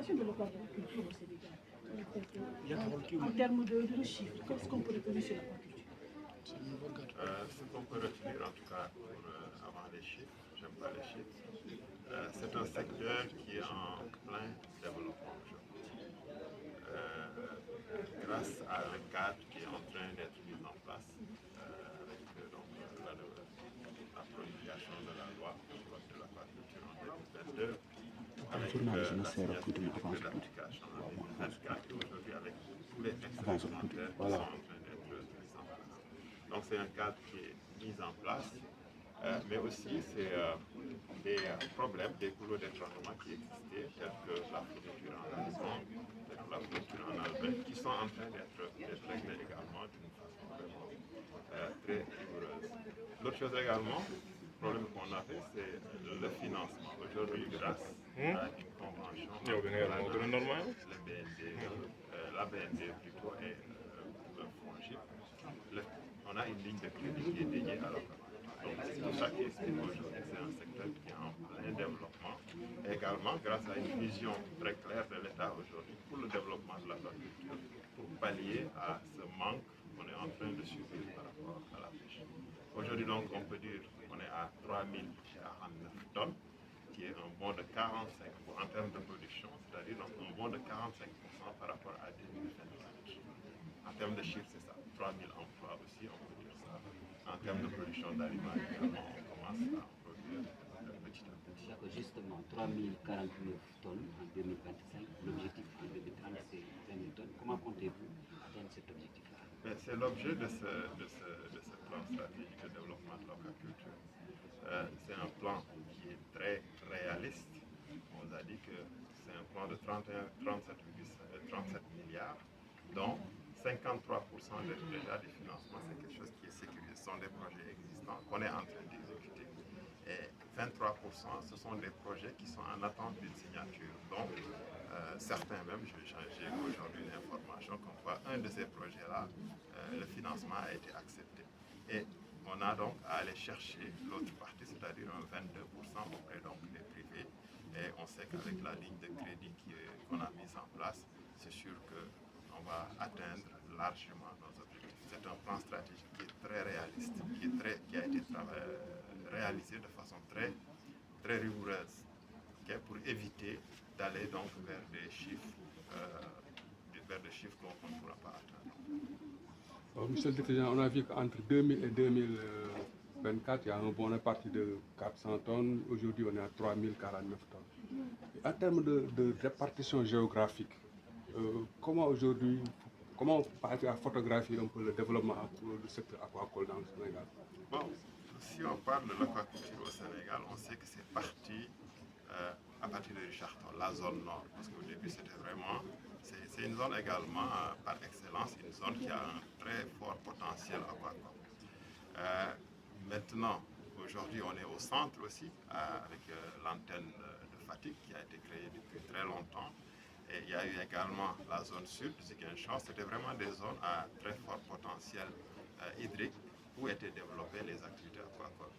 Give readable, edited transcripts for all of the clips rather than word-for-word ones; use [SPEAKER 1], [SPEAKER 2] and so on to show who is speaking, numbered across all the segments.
[SPEAKER 1] situation de l'aquaculture au Sénégal, en termes de chiffres, qu'est-ce qu'on peut retenir sur l'aquaculture?
[SPEAKER 2] Ce qu'on peut retenir, en tout cas avant les chiffres, j'aime pas les chiffres, c'est un secteur qui est en plein développement aujourd'hui. Grâce à un cadre qui est en train d'être mis en place avec la promulgation de la loi de l'aquaculture en 2022, avec la signature du décret d'application en 2024 et aujourd'hui avec tous les textes réglementaires qui sont en train d'être mis en place. Donc c'est un cadre qui est mis en place, mais aussi c'est des problèmes, des couloirs d'étranglement qui existaient, tels que la fourniture en aliment, tels que la fourniture en aliment, qui sont en train d'être réglés également d'une façon vraiment très rigoureuse. L'autre chose également, le problème qu'on a fait, c'est le financement. Aujourd'hui, grâce à une convention entre le BND, la BND plutôt et le FONGIP, on a une ligne de crédit qui est dédiée à l'aquaculture. Donc c'est tout ça qui explique aujourd'hui, c'est un secteur qui est en plein développement. Et également, grâce à une vision très claire de l'État aujourd'hui pour le développement de l'aquaculture, pour pallier à ce manque qu'on est en train de subir par rapport à la pêche. Aujourd'hui, donc, on peut dire qu'on est à 3049 tonnes, qui est un bond de 45 en termes de production, c'est-à-dire un bond de 45% par rapport à 2024. En termes de chiffres, c'est ça. 3000 emplois aussi, on peut dire ça. En termes de production d'aliments, également, on commence à en produire petit à petit.
[SPEAKER 3] D'accord, justement, 3049 tonnes en 2025. L'objectif en 2030, c'est 20 000 tonnes. Comment comptez-vous atteindre cet objectif-là?
[SPEAKER 2] C'est l'objet de ce plan stratégique de développement de l'aquaculture. C'est un plan qui est très réaliste. On nous a dit que c'est un plan de 37 milliards, dont 53% déjà des financements, c'est quelque chose qui est sécurisé. Ce sont des projets existants qu'on est en train d'exécuter. Et 23%, ce sont des projets qui sont en attente d'une signature. Donc, certains même, j'ai aujourd'hui une information comme quoi un de ces projets-là, le financement a été accepté. Et on a donc à aller chercher l'autre partie, c'est-à-dire un 22% auprès donc des privés. Et on sait qu'avec la ligne de crédit qu'on a mise en place, c'est sûr qu'on va atteindre largement nos objectifs. C'est un plan stratégique qui est très réaliste, qui a été réalisé de façon très, très rigoureuse, pour éviter d'aller donc vers des chiffres qu'on ne pourra pas atteindre.
[SPEAKER 4] Alors, Monsieur le Président, on a vu qu'entre 2000 et 2024, il y a un bon réparti de 400 tonnes. Aujourd'hui, on est à 3049 tonnes. Et en termes de répartition géographique, comment aujourd'hui, comment on peut photographier un peu le développement du secteur aquacole dans le Sénégal?
[SPEAKER 2] Bon, si on parle de l'aquaculture au Sénégal, on sait que c'est parti à partir de Richard Toll, la zone nord, parce qu'au début c'était vraiment, c'est une zone également par excellence, une zone qui a un très fort potentiel aquacole. Maintenant, aujourd'hui on est au centre aussi, avec l'antenne de Fatick qui a été créée depuis très longtemps. Et il y a eu également la zone sud, Ziguinchor, c'était vraiment des zones à très fort potentiel hydrique où étaient développées les activités aquacoles.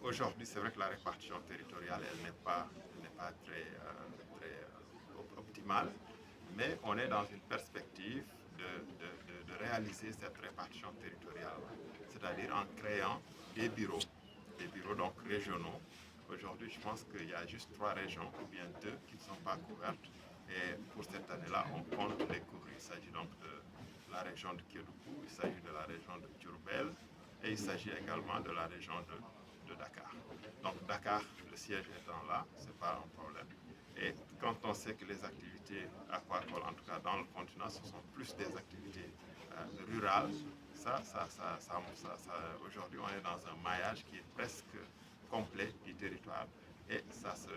[SPEAKER 2] Aujourd'hui, c'est vrai que la répartition territoriale, elle n'est pas très optimale, mais on est dans une perspective de réaliser cette répartition territoriale, c'est-à-dire en créant des bureaux donc régionaux. Aujourd'hui, je pense qu'il y a juste 3 régions, ou bien 2, qui ne sont pas couvertes. Et pour cette année-là, on compte les couvrir. Il s'agit donc de la région de Kédougou, il s'agit de la région de Diourbel, et il s'agit également de la région de Dakar. Donc Dakar, le siège étant là, ce n'est pas un problème. Et quand on sait que les activités aquacoles, en tout cas dans le continent, ce sont plus des activités rurales, aujourd'hui on est dans un maillage qui est presque complet du territoire et ça se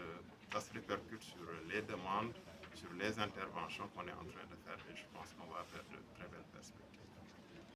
[SPEAKER 2] répercute sur les demandes, sur les interventions qu'on est en train de faire et je pense qu'on va faire de très belles perspectives.